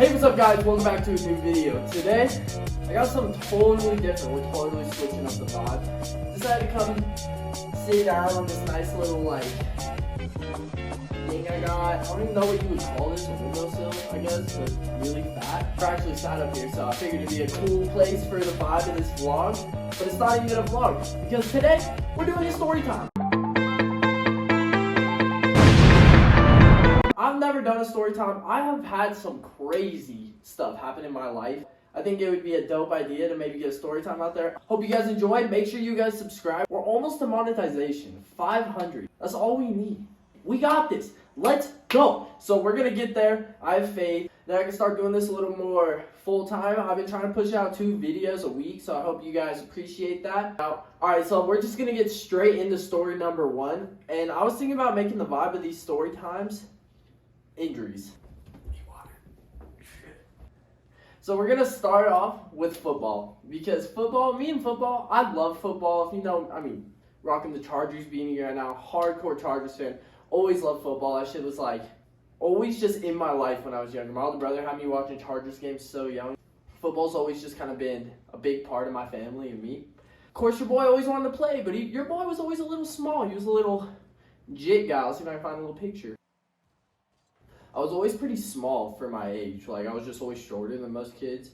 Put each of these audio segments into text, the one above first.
Hey, what's up guys? Welcome back to a new video. Today, I got something totally different. We're totally switching up the vibe. Decided to come sit down on this nice little thing I got. I don't even know what you would call this, a windowsill, I guess, but really fat. We're actually sat up here, so I figured it'd be a cool place for the vibe of this vlog. But it's not even a vlog, because today, we're doing a story time. I've never done a story time. I have had some crazy stuff happen in my life. I think it would be a dope idea to maybe get a story time out there. Hope you guys enjoyed. Make sure you guys subscribe. We're almost to monetization. 500. That's all we need. We got this. Let's go. So we're going to get there. I have faith. Then I can start doing this a little more full time. I've been trying to push out 2 videos a week, so I hope you guys appreciate that. Alright, so we're just going to get straight into story number 1. And I was thinking about making the vibe of these story times injuries. So we're gonna start off with football, because me and football, I love football. If you know, rocking the Chargers being here right now, hardcore Chargers fan. Always loved football. That shit was like always just in my life when I was younger. My older brother had me watching Chargers games so young. Football's always just kind of been a big part of my family and me. Of course, your boy always wanted to play, but your boy was always a little small. He was a little jit guy. Let's see if I can find a little picture. I was always pretty small for my age. Like, I was just always shorter than most kids.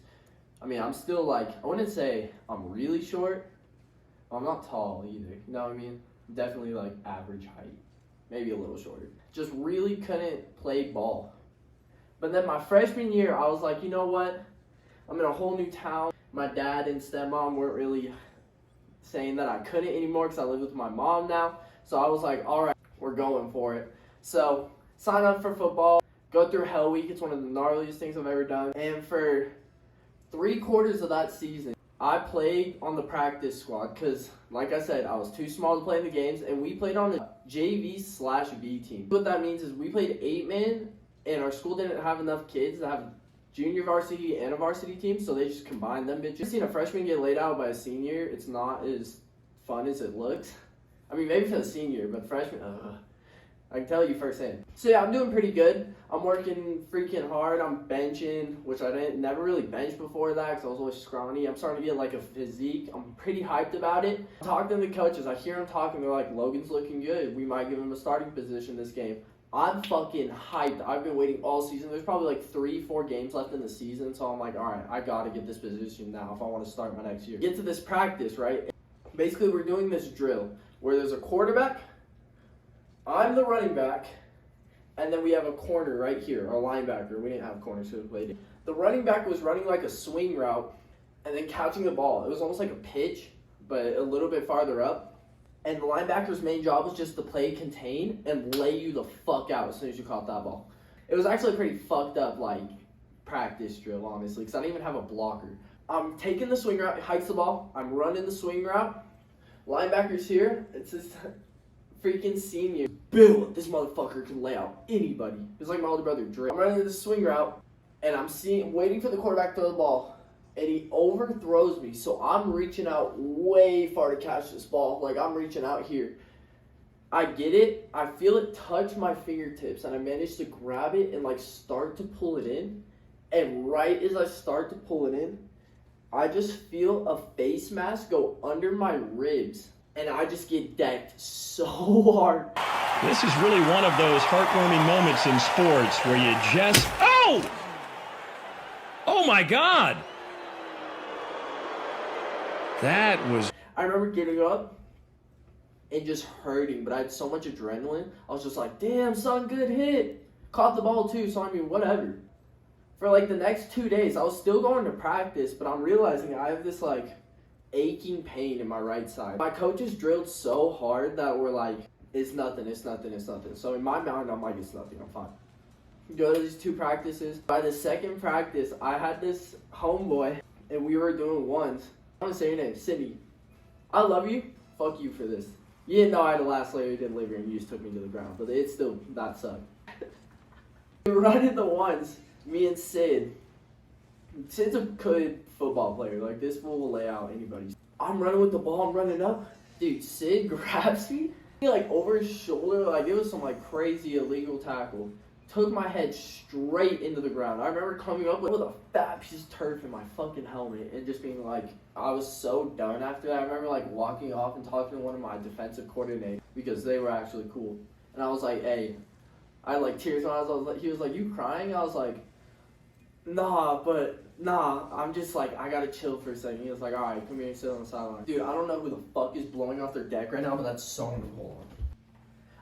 I'm still I wouldn't say I'm really short. I'm not tall either. You know what I mean? Definitely average height. Maybe a little shorter. Just really couldn't play ball. But then my freshman year, I was like, you know what? I'm in a whole new town. My dad and stepmom weren't really saying that I couldn't anymore because I live with my mom now. So I was like, all right, we're going for it. So sign up for football. Go through Hell Week. It's one of the gnarliest things I've ever done. And for 3/4 of that season, I played on the practice squad because, like I said, I was too small to play in the games, and we played on the JV/B team. What that means is we played 8-man, and our school didn't have enough kids to have junior varsity and a varsity team, so they just combined them bitches. I've seen a freshman get laid out by a senior. It's not as fun as it looks. Maybe for the senior, but freshman, I can tell you firsthand. So yeah, I'm doing pretty good. I'm working freaking hard. I'm benching, which I never really benched before that because I was always scrawny. I'm starting to get a physique. I'm pretty hyped about it. I'm talking to the coaches. I hear them talking. They're like, Logan's looking good. We might give him a starting position this game. I'm fucking hyped. I've been waiting all season. There's probably 3-4 games left in the season. So I'm like, all right, I got to get this position now if I want to start my next year. Get to this practice, right? Basically, we're doing this drill where there's a quarterback. I'm the running back, and then we have a corner right here, our linebacker. We didn't have corners, so we played it. The running back was running a swing route and then catching the ball. It was almost like a pitch, but a little bit farther up. And the linebacker's main job was just to play contain and lay you the fuck out as soon as you caught that ball. It was actually a pretty fucked up, practice drill, honestly, because I didn't even have a blocker. I'm taking the swing route, hikes the ball. I'm running the swing route. Linebacker's here. It's this freaking senior. Bill, this motherfucker can lay out anybody. It's like my older brother, Dre. I'm running the swing route, and I'm waiting for the quarterback to throw the ball, and he overthrows me. So I'm reaching out way far to catch this ball. I'm reaching out here. I get it. I feel it touch my fingertips, and I manage to grab it and start to pull it in. And right as I start to pull it in, I just feel a face mask go under my ribs. And I just get decked so hard. This is really one of those heartwarming moments in sports where you just... Oh! Oh my God! That was... I remember getting up and just hurting, but I had so much adrenaline. I was just like, damn, son, good hit. Caught the ball too, so whatever. For the next 2 days, I was still going to practice, but I'm realizing I have this aching pain in my right side. My coaches drilled so hard that we're like, it's nothing, it's nothing, it's nothing. So in my mind, I'm like, it's nothing, I'm fine. Go to these 2 practices. By the second practice, I had this homeboy, and we were doing ones. I'm gonna say your name, Sydney. I love you. Fuck you for this. You didn't know I had a lacerated liver, and you just took me to the ground, but it still, that sucked. We were running the ones, me and Sid. Sid's a good football player. This fool will lay out anybody. I'm running with the ball. I'm running up. Dude, Sid grabs me over his shoulder. It was some crazy illegal tackle. took my head straight into the ground. I remember coming up with a fat piece of turf in my fucking helmet and just being like, I was so done after that. I remember like walking off and talking to one of my defensive coordinators because they were actually cool. And I was like, hey, I had like tears in my eyes. He was like, you crying? I was like, nah, I'm just like, I gotta chill for a second. He was like, alright, come here and sit on the sideline. Dude, I don't know who the fuck is blowing off their deck right now, but that's so hold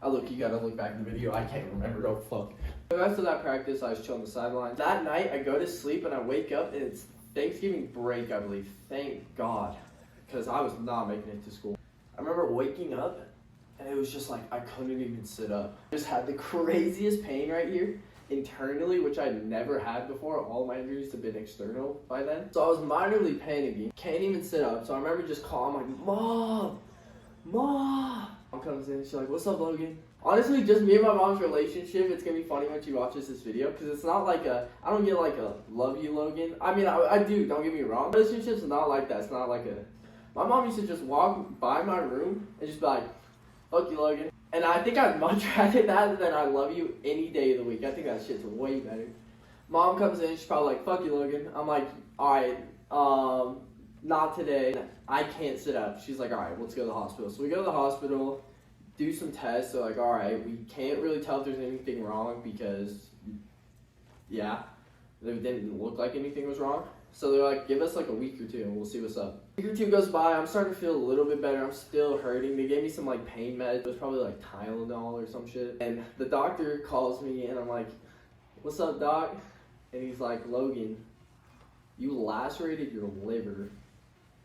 on. You gotta look back in the video. I can't remember. Oh, fuck. The rest of that practice, I was chilling on the sideline. That night, I go to sleep and I wake up and it's Thanksgiving break, I believe. Thank God. Because I was not making it to school. I remember waking up and it was just like, I couldn't even sit up. I just had the craziest pain right here internally, which I'd never had before. All my injuries have been external by then. So I was minorly panicking. Can't even sit up. So I remember just calling like, Mom! Mom comes in, she's like, what's up, Logan? Honestly, just me and my mom's relationship, it's gonna be funny when she watches this video, because it's not like I don't get like a love you, Logan. I mean, I do, don't get me wrong. Relationship's not like that. It's not like my mom used to just walk by my room and just be like, fuck you, Logan. And I think I'd much rather that than I love you any day of the week. I think that shit's way better. Mom comes in, she's probably like, fuck you, Logan. I'm like, alright, not today. I can't sit up. She's like, alright, let's go to the hospital. So we go to the hospital, do some tests. They're like, alright, we can't really tell if there's anything wrong because, yeah, it didn't look like anything was wrong. So they're like, give us like a week or two and we'll see what's up. A week or two goes by, I'm starting to feel a little bit better. I'm still hurting. They gave me some like pain meds. It was probably like Tylenol or some shit. And the doctor calls me and I'm like, what's up, doc? And he's like, Logan, you lacerated your liver.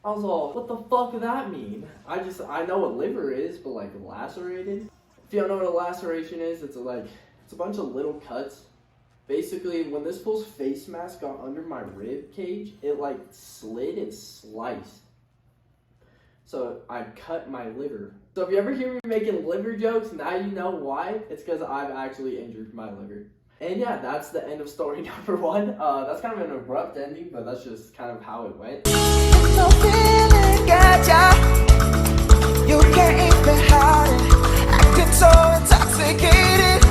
I was all, what the fuck does that mean? I know what liver is, but like lacerated? If you don't know what a laceration is, it's a bunch of little cuts. Basically, when this fool's face mask got under my rib cage, it like slid and sliced. So I cut my liver. So if you ever hear me making liver jokes, now you know why. It's because I've actually injured my liver. And yeah, that's the end of story number 1. That's kind of an abrupt ending, but that's just kind of how it went. You can't even hide it. Acting so intoxicated.